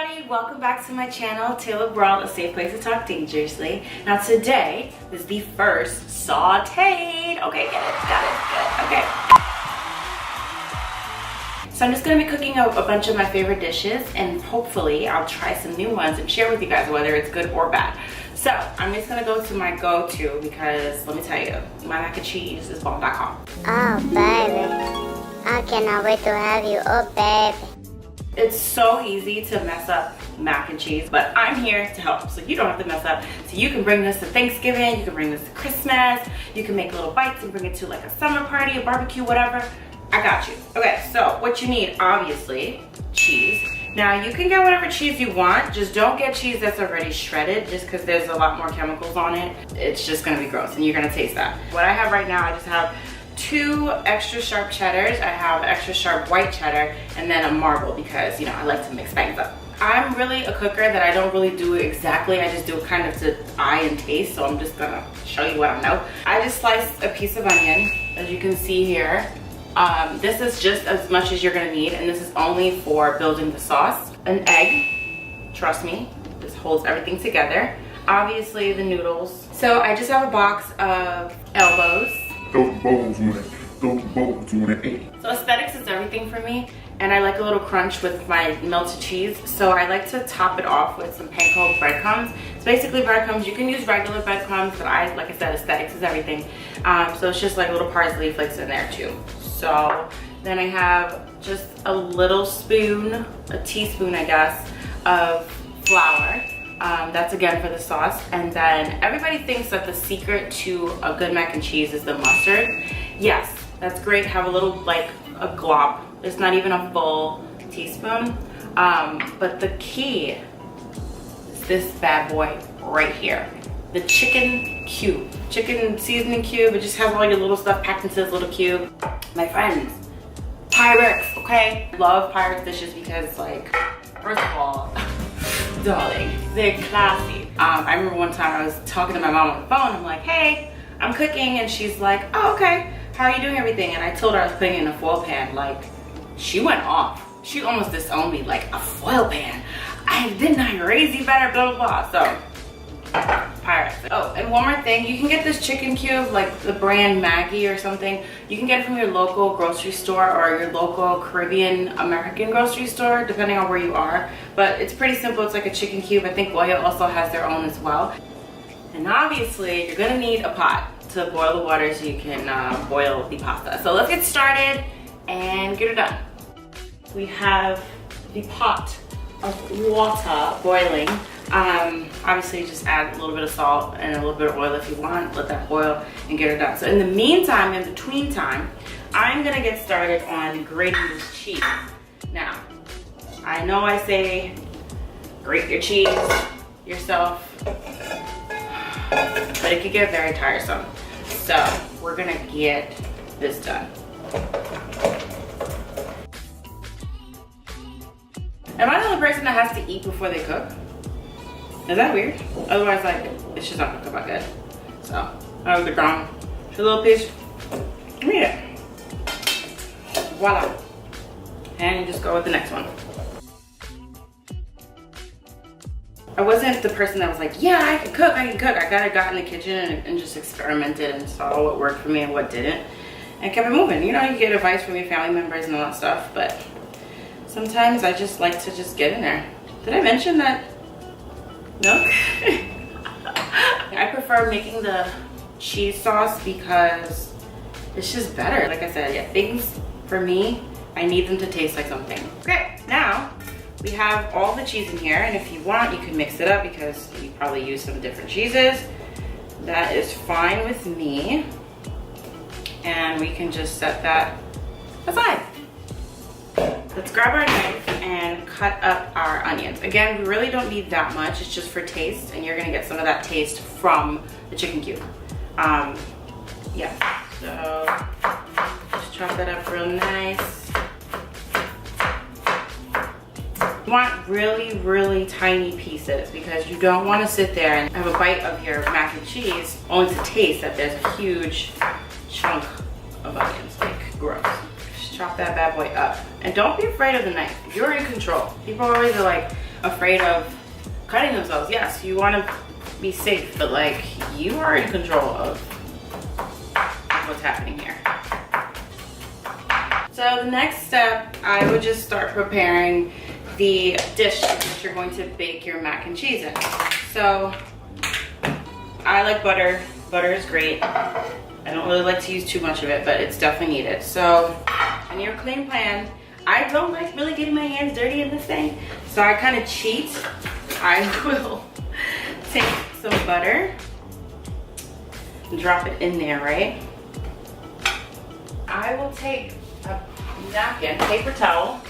everybody, welcome back to my channel, Taylor World, a safe place to talk dangerously. Now today is the first Sautay'd. Okay, get it, got it, good, okay. So I'm just gonna be cooking a bunch of my favorite dishes, and hopefully I'll try some new ones and share with you guys whether it's good or bad. So I'm just gonna go to my go-to because let me tell you, my mac and cheese is bomb.com. Oh baby, I cannot wait to have you. Oh baby. It's so easy to mess up mac and cheese, but I'm here to help so you don't have to mess up. So you can bring this to Thanksgiving, you can bring this to Christmas, you can make little bites and bring it to like a summer party, a barbecue, whatever. I got you. Okay, so what you need, obviously, cheese. Now you can get whatever cheese you want, just don't get cheese that's already shredded just because there's a lot more chemicals on it. It's just gonna be gross and you're gonna taste that. What I have right now, I just have 2 extra sharp cheddars, I have extra sharp white cheddar, and then a marble because, you know, I like to mix things up. I'm really a cooker that I don't really do it exactly, I just do it kind of to eye and taste, so I'm just gonna show you what I know. I just sliced a piece of onion, as you can see here. This is just as much as you're gonna need, and this is only for building the sauce. An egg, trust me, this holds everything together. Obviously the noodles. So I just have a box of elbows. Throw the bowls on it. Throw the bowls on it. So aesthetics is everything for me, and I like a little crunch with my melted cheese. So I like to top it off with some panko breadcrumbs. It's basically breadcrumbs. You can use regular breadcrumbs, but like I said, aesthetics is everything. So it's just like little parsley flakes in there too. So then I have just a little spoon, a teaspoon I guess, of flour. That's again for the sauce. And then everybody thinks that the secret to a good mac and cheese is the mustard. Yes, that's great. Have a little, like a glob. It's not even a full teaspoon. But the key is this bad boy right here. The chicken cube. Chicken seasoning cube. It just has all your little stuff packed into this little cube. My friends, Pyrex, okay? Love Pyrex dishes because, like, first of all, darling, they're classy. I remember one time I was talking to my mom on the phone. I'm like, hey, I'm cooking, and she's like, oh, okay, how are you doing everything? And I told her I was putting it in a foil pan. Like, she went off. She almost disowned me, like, a foil pan? Didn't I raise you better, blah, blah, blah. So, Pyrex. Oh, and one more thing, you can get this chicken cube, like the brand Maggie or something. You can get it from your local grocery store or your local Caribbean American grocery store, depending on where you are. But it's pretty simple. It's like a chicken cube. I think Goya also has their own as well. And obviously, you're gonna need a pot to boil the water so you can boil the pasta. So let's get started and get it done. We have the pot of water boiling. Obviously just add a little bit of salt and a little bit of oil if you want. Let that boil and get it done. So in the meantime, in between time, I'm gonna get started on grating this cheese. Now, I know I say grate your cheese yourself, but it could get very tiresome. So we're gonna get this done. Am I the only person that has to eat before they cook? Is that weird? Otherwise, like, it's just not gonna come out good. So, that was the ground. Just a little piece. Eat it. Voila. And you just go with the next one. I wasn't the person that was like, yeah, I can cook, I can cook. I kind of got in the kitchen and just experimented and saw what worked for me and what didn't. And kept it moving. You know, you get advice from your family members and all that stuff, but sometimes I just like to just get in there. Did I mention that? Milk? I prefer making the cheese sauce because it's just better. Like I said, yeah, things for me, I need them to taste like something. Okay, now we have all the cheese in here, and if you want, you can mix it up because you probably use some different cheeses. That is fine with me. And we can just set that aside. Let's grab our knife and cut up our onions. Again, we really don't need that much. It's just for taste, and you're gonna get some of that taste from the chicken cube. Yeah, so just chop that up real nice. You want really, really tiny pieces because you don't want to sit there and have a bite of your mac and cheese only to taste that there's a huge chunk of onions. Like, gross. Chop that bad boy up. And don't be afraid of the knife. You're in control. People always are like, afraid of cutting themselves. Yes, you want to be safe, but like, you are in control of what's happening here. So the next step, I would just start preparing the dish that you're going to bake your mac and cheese in. So I like butter. Butter is great. I don't really like to use too much of it, but it's definitely needed. So in your clean pan, I don't like really getting my hands dirty in this thing, so I kind of cheat. I will take some butter and drop it in there, right? I will take a napkin, paper towel,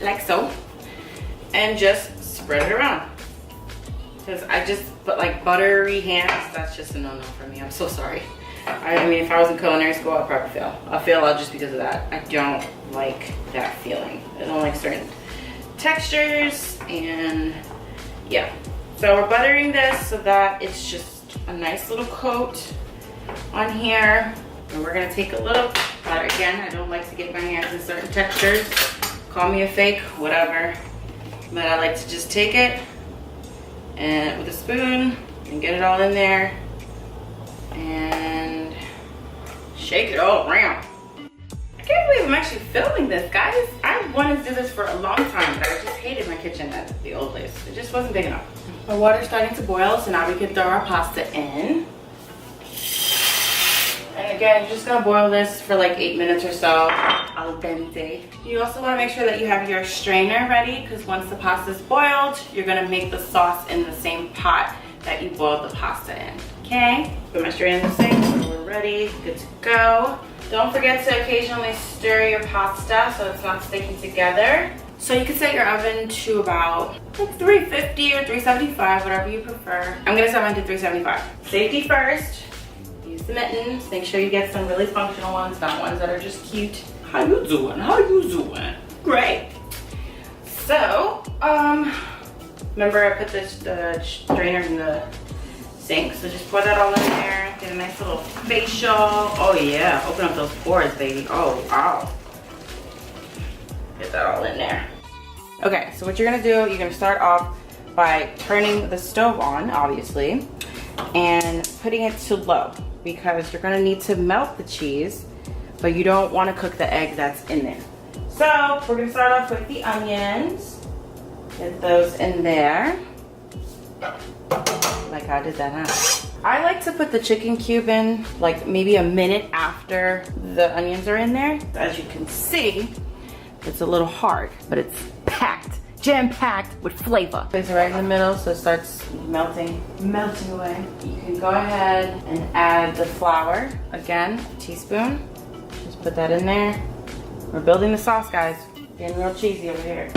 like so, and just spread it around. Because I just put like buttery hands, that's just a no-no for me. I'm so sorry. I mean, if I was in culinary school, I'd probably fail. I'll fail out just because of that. I don't like that feeling. I don't like certain textures, and yeah. So we're buttering this so that it's just a nice little coat on here. And we're gonna take a little butter. Again, I don't like to get my hands in certain textures. Call me a fake, whatever. But I like to just take it and with a spoon and get it all in there and shake it all around. I can't believe I'm actually filming this, guys. I wanted to do this for a long time, but I just hated my kitchen at the old place. It just wasn't big enough. Our water's starting to boil, so now we can throw our pasta in. And again, you're just gonna boil this for like 8 minutes or so, al dente. You also wanna make sure that you have your strainer ready, because once the pasta's boiled, you're gonna make the sauce in the same pot that you boiled the pasta in, okay? Put my strainer in the sink, so we're ready, good to go. Don't forget to occasionally stir your pasta so it's not sticking together. So you can set your oven to about like 350 or 375, whatever you prefer. I'm gonna set mine to 375. Safety first. Use the mittens. Make sure you get some really functional ones, not ones that are just cute. How you doing? How you doing? Great. So, remember I put the strainer in the sink, so just pour that all in there. Get a nice little facial. Oh yeah, open up those pores, baby. Oh wow. Get that all in there. Okay, so what you're gonna do, you're gonna start off by turning the stove on, obviously, and putting it to low, because you're gonna need to melt the cheese, but you don't wanna cook the egg that's in there. So we're gonna start off with the onions. Get those in there. Like how I did that, huh? I like to put the chicken cube in like maybe a minute after the onions are in there. As you can see, it's a little hard, but it's packed, jam-packed with flavor. Place it right in the middle so it starts melting away. You can go ahead and add the flour. Again, a teaspoon. Just put that in there. We're building the sauce, guys. Getting real cheesy over here.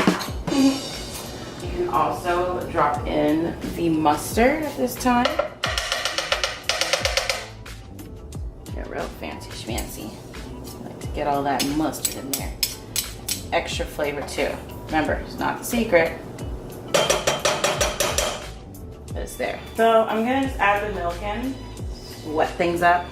You can also drop in the mustard at this time. Get real fancy schmancy. I like to get all that mustard in there. Extra flavor too. Remember, it's not the secret, but it's there. So I'm gonna just add the milk in, wet things up.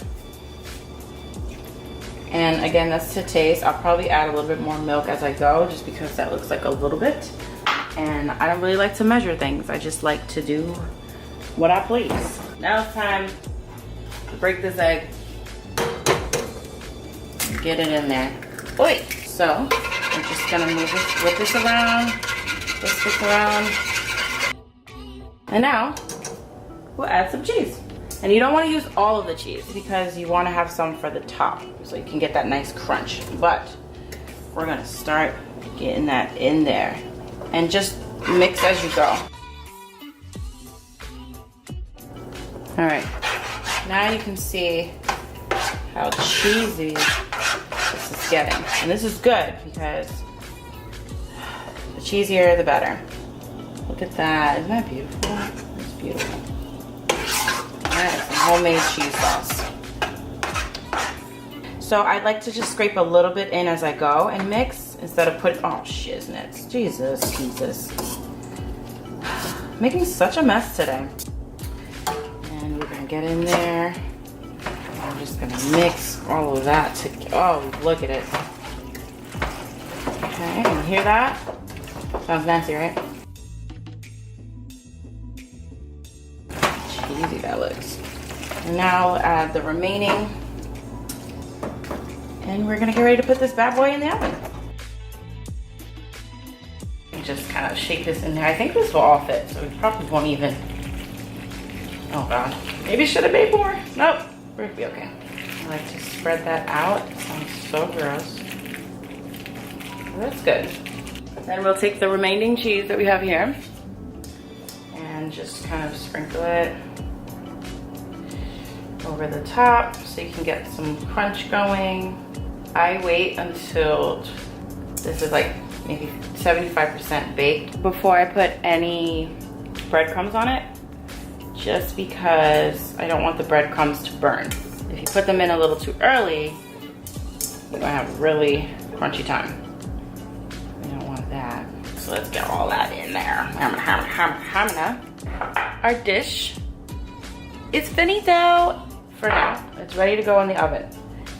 And again, that's to taste. I'll probably add a little bit more milk as I go, just because that looks like a little bit. And I don't really like to measure things. I just like to do what I please. Now it's time to break this egg. Get it in there. Oi! So, I'm just gonna move this, whip this around, twist this around. And now, we'll add some cheese. And you don't wanna use all of the cheese because you wanna have some for the top so you can get that nice crunch. But we're gonna start getting that in there and just mix as you go. All right, now you can see how cheesy this is getting. And this is good because the cheesier the better. Look at that, isn't that beautiful? It's beautiful. That is some homemade cheese sauce. So I'd like to just scrape a little bit in as I go and mix instead of putting, oh shiznits, Jesus. Making such a mess today. And we're gonna get in there. I'm just gonna mix all of that together. Oh, look at it. Okay, you hear that? Sounds nasty, right? easy that looks. And now add the remaining. And we're gonna get ready to put this bad boy in the oven. And just kind of shake this in there. I think this will all fit, so we probably won't even. Oh God, maybe should have made more. Nope, we're gonna be okay. I like to spread that out. It sounds so gross. That's good. Then we'll take the remaining cheese that we have here and just kind of sprinkle it over the top so you can get some crunch going. I wait until this is like maybe 75% baked before I put any breadcrumbs on it, just because I don't want the breadcrumbs to burn. If you put them in a little too early, you're gonna have really crunchy time. We don't want that. So let's get all that in there. Our dish is finito for now. It's ready to go in the oven.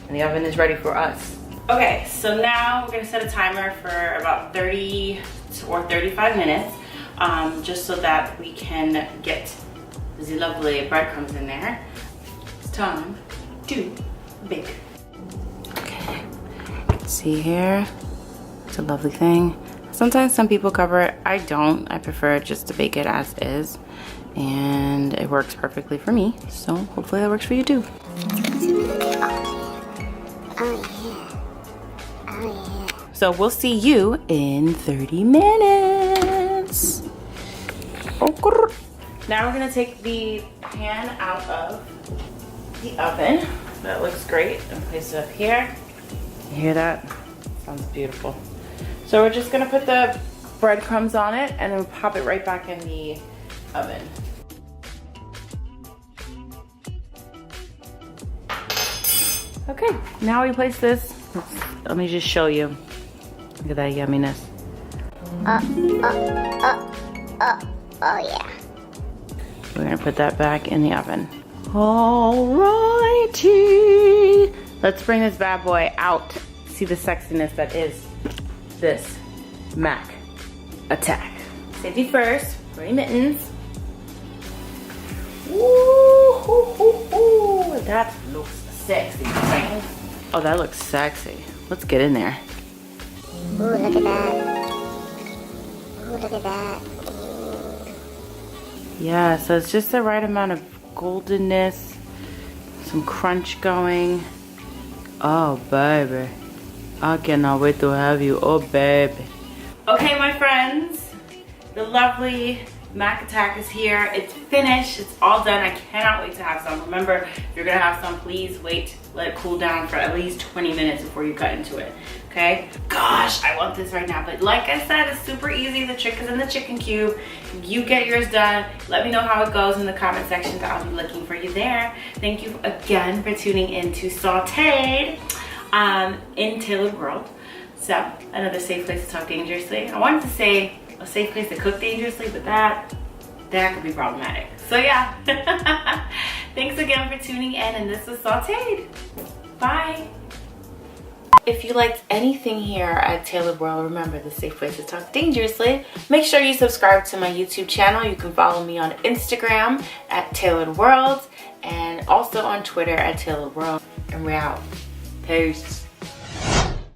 And the oven is ready for us. Okay, so now we're gonna set a timer for about 30 or 35 minutes, just so that we can get the lovely breadcrumbs in there. It's time to bake. Okay, see here, it's a lovely thing. Sometimes some people cover it, I don't. I prefer just to bake it as is, and it works perfectly for me, so hopefully that works for you too. So we'll see you in 30 minutes. Now we're gonna take the pan out of the oven. That looks great. And place it up here. You hear that? Sounds beautiful. So we're just gonna put the breadcrumbs on it and then pop it right back in the oven. Okay, now we place this. Let me just show you. Look at that yumminess. Oh yeah. We're gonna put that back in the oven. Alrighty. Let's bring this bad boy out. See the sexiness that is this Mac attack. Safety first, wearing mittens. Woo, that looks sexy. Oh, that looks sexy. Let's get in there. Ooh, look at that. Ooh, look at that. Yeah, so it's just the right amount of goldenness, some crunch going. Oh, baby. I cannot wait to have you. Oh, baby. Okay, my friends. The lovely Mac Attack is here. It's finished. It's all done. I cannot wait to have some. Remember, if you're going to have some, please wait. Let it cool down for at least 20 minutes before you cut into it. Okay? Gosh, I want this right now. But like I said, it's super easy. The trick is in the chicken cube. You get yours done. Let me know how it goes in the comment section. I'll be looking for you there. Thank you again for tuning in to Sautay'D in Taylor World. So, another safe place to talk dangerously. I wanted to say a safe place to cook dangerously, but that could be problematic. So yeah, thanks again for tuning in, and this is Sautay'D. Bye. If you liked anything here at Taylor World, remember the safe place to talk dangerously. Make sure you subscribe to my YouTube channel. You can follow me on Instagram at Taylor World and also on Twitter at Taylor World. And we're out. Peace.